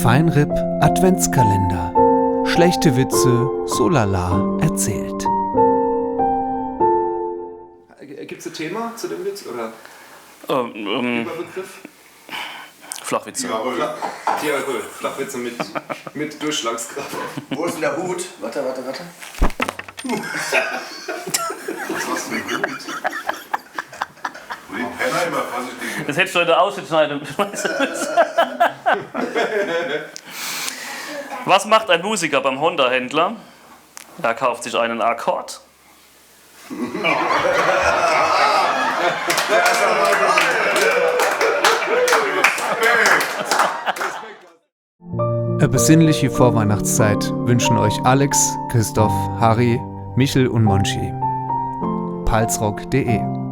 Feinripp Adventskalender. Schlechte Witze so lala erzählt. Gibt es ein Thema zu dem Witz oder Überbegriff? Flachwitze. Ja, cool. Flachwitze mit Durchschlagskraft. Wo ist denn der Hut? Warte. Was hast du denn gut? Wo die Penner immer vorsichtig. Das hättest du heute ausschneiden. Was macht ein Musiker beim Honda-Händler? Er kauft sich einen Akkord. Eine besinnliche Vorweihnachtszeit wünschen euch Alex, Christoph, Harry, Michel und Monchi. palzrock.de